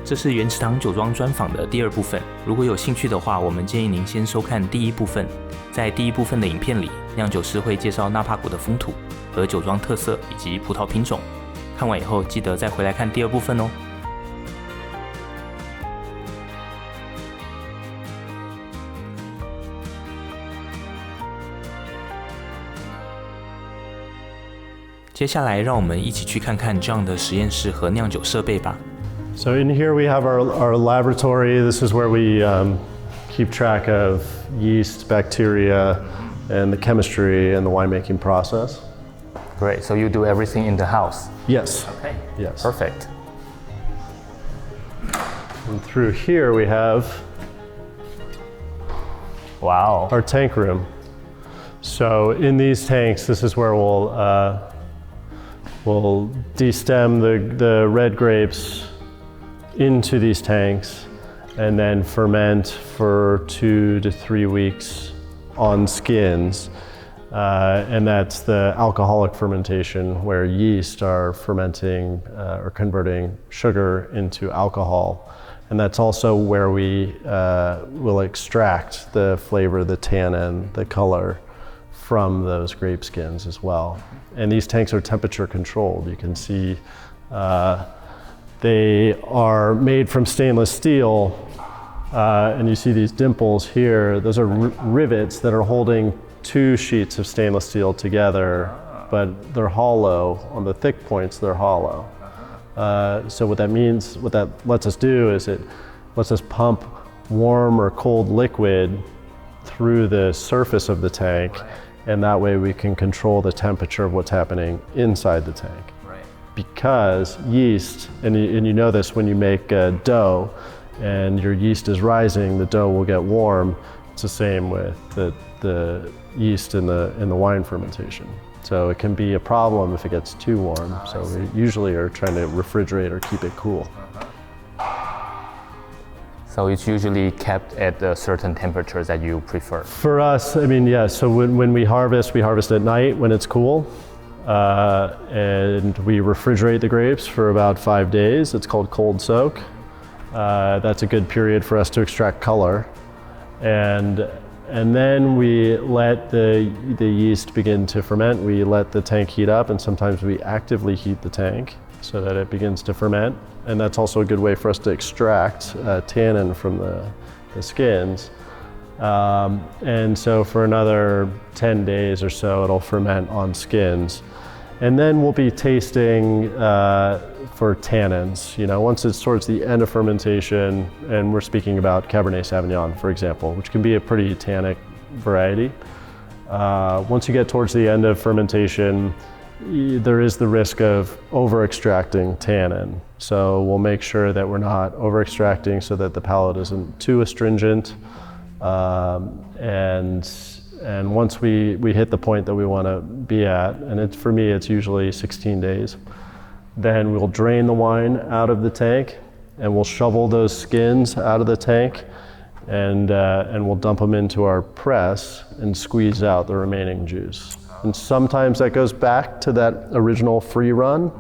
这是原池塘酒庄专访的第二部分。如果有兴趣的话，我们建议您先收看第一部分。在第一部分的影片里，酿酒师会介绍纳帕谷的风土和酒庄特色以及葡萄品种。看完以后，记得再回来看第二部分哦。接下来，让我们一起去看看 John 的实验室和酿酒设备吧。So in here we have our laboratory. This is where we keep track of yeast, bacteria, and the chemistry and the winemaking process. Great. So you do everything in the house? Yes. Okay. Yes. Perfect. And through here we have Wow. our tank room. So in these tanks, this is where we'll destem the red grapes into these tanks and then ferment for 2 to 3 weeks on skins. And that's the alcoholic fermentation where yeast are fermenting or converting sugar into alcohol. And that's also where we will extract the flavor, the tannin, the color from those grape skins as well. And these tanks are temperature controlled. You can see they are made from stainless steel, and you see these dimples here. Those are rivets that are holding 2 sheets of stainless steel together, but they're hollow. On the thick points, they're hollow. So what that means, what that lets us do is it lets us pump warm or cold liquid through the surface of the tank, and that way we can control the temperature of what's happening inside the tank. Because yeast, and you know this when you make dough and your yeast is rising, the dough will get warm. It's the same with the yeast in the wine fermentation. So it can be a problem if it gets too warm. So we usually are trying to refrigerate or keep it cool. So it's usually kept at a certain temperature that you prefer? For us, I mean, yeah, so when we harvest at night when it's cool. And we refrigerate the grapes for about 5 days. It's called cold soak. That's a good period for us to extract color. And then we let the yeast begin to ferment. We let the tank heat up, and sometimes we actively heat the tank so that it begins to ferment. And that's also a good way for us to extract tannin from the skins. And so for another 10 days or so, it'll ferment on skins. And then we'll be tasting for tannins. You know, once it's towards the end of fermentation, and we're speaking about Cabernet Sauvignon, for example, which can be a pretty tannic variety. Once you get towards the end of fermentation, there is the risk of over-extracting tannin. So we'll make sure that we're not over-extracting so that the palate isn't too astringent. And once we hit the point that we want to be at, and for me it's usually 16 days, then we'll drain the wine out of the tank and we'll shovel those skins out of the tank and we'll dump them into our press and squeeze out the remaining juice. And sometimes that goes back to that original free run,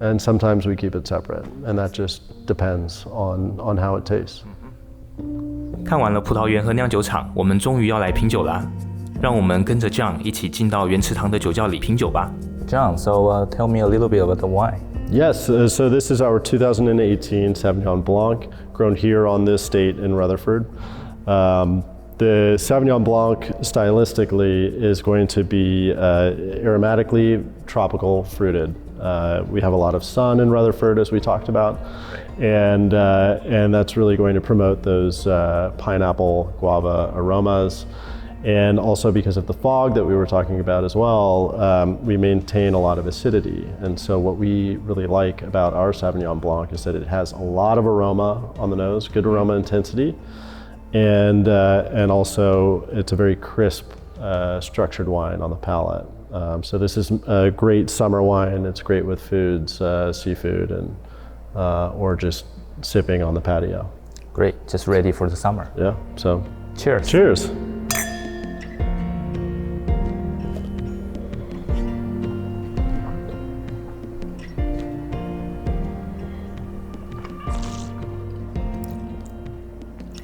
and sometimes we keep it separate, and that just depends on how it tastes. 看完了葡萄园和酿酒厂，我们终于要来品酒啦！让我们跟着 John 一起进到原池塘的酒窖里品酒吧。John, so tell me a little bit about the wine. Yes, so this is our 2018 Sauvignon Blanc, grown here on this estate in Rutherford. The Sauvignon Blanc stylistically is going to be aromatically tropical fruited. We have a lot of sun in Rutherford, as we talked about, and that's really going to promote those pineapple, guava aromas. And also because of the fog that we were talking about as well, we maintain a lot of acidity. And so what we really like about our Sauvignon Blanc is that it has a lot of aroma on the nose, good aroma intensity, and also it's a very crisp, structured wine on the palate. So this is a great summer wine. It's great with foods, seafood, and or just sipping on the patio. Great, just ready for the summer. Yeah, so cheers. Cheers.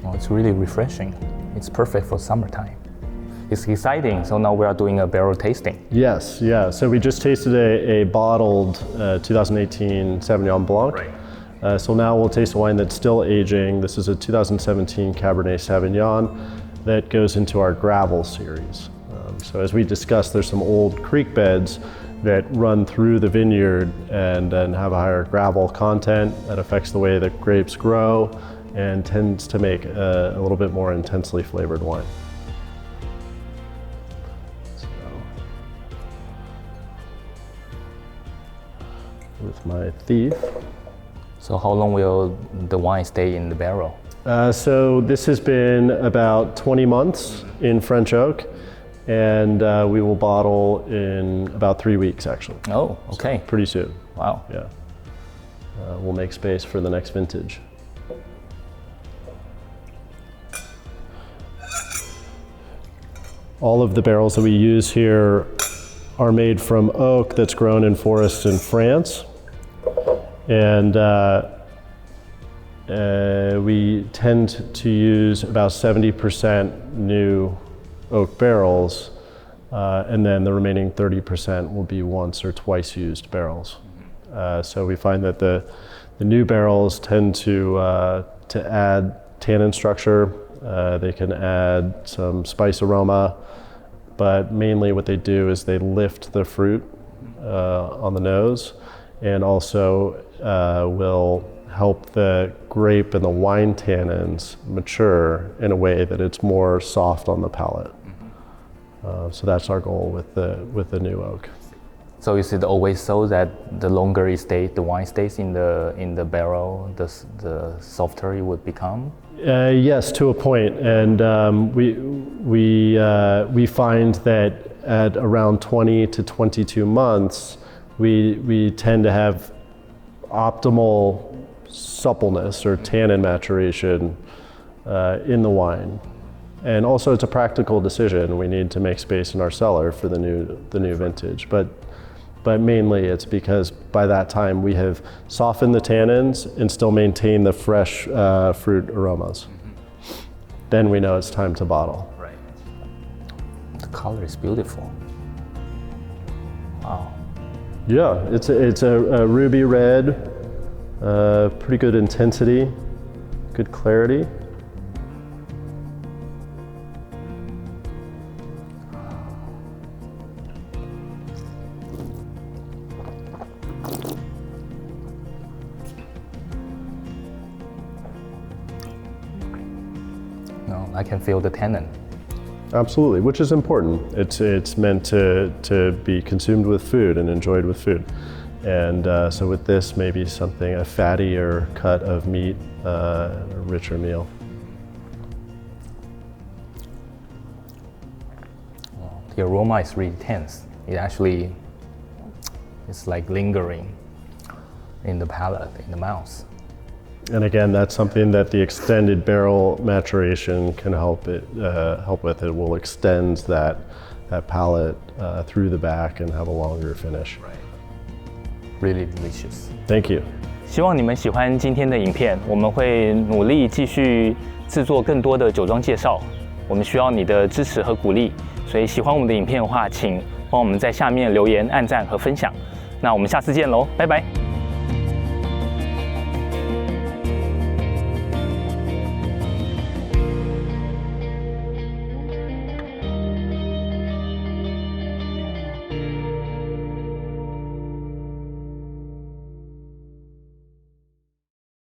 Oh, it's really refreshing. It's perfect for summertime. It's exciting. So now we are doing a barrel tasting. Yes, yeah. So we just tasted a bottled 2018 Sauvignon Blanc. Right. So now we'll taste a wine that's still aging. This is a 2017 Cabernet Sauvignon that goes into our gravel series. So as we discussed, there's some old creek beds that run through the vineyard and then have a higher gravel content that affects the way that grapes grow and tends to make a little bit more intensely flavored wine. So, with my thief. So how long will the wine stay in the barrel? So this has been about 20 months in French oak. And we will bottle in about 3 weeks, actually. Oh, okay. So pretty soon. Wow. Yeah. We'll make space for the next vintage. All of the barrels that we use here are made from oak that's grown in forests in France. And we tend to use about 70% new oak barrels, and then the remaining 30% will be once or twice used barrels. So we find that the new barrels tend to add tannin structure. They can add some spice aroma, but mainly what they do is they lift the fruit on the nose, and also will help the grape and the wine tannins mature in a way that it's more soft on the palate. So that's our goal with the new oak. So is it always so that the longer it stays, the wine stays in the barrel, the softer it would become? Yes, to a point, and we find that at around 20 to 22 months, we tend to have optimal suppleness or tannin maturation in the wine. And also it's a practical decision. We need to make space in our cellar for the new vintage. But mainly it's because by that time we have softened the tannins and still maintain the fresh fruit aromas. Then we know it's time to bottle. Right. The color is beautiful. Wow. Yeah, it's a ruby red, pretty good intensity, good clarity. No, I can feel the tannin. Absolutely, which is important. It's meant to be consumed with food and enjoyed with food. And so with this, maybe something, a fattier cut of meat, a richer meal. Well, the aroma is really tense. It's like lingering in the palate, in the mouth. And again, that's something that the extended barrel maturation can help with. It will extend that palate through the back and have a longer finish. Right. Really delicious. Thank you. 希望你们喜欢今天的影片，我们会努力继续制作更多的酒庄介绍。我们需要你的支持和鼓励，所以喜欢我们的影片的话，请帮我们在下面留言、按赞和分享。那我们下次见喽，拜拜。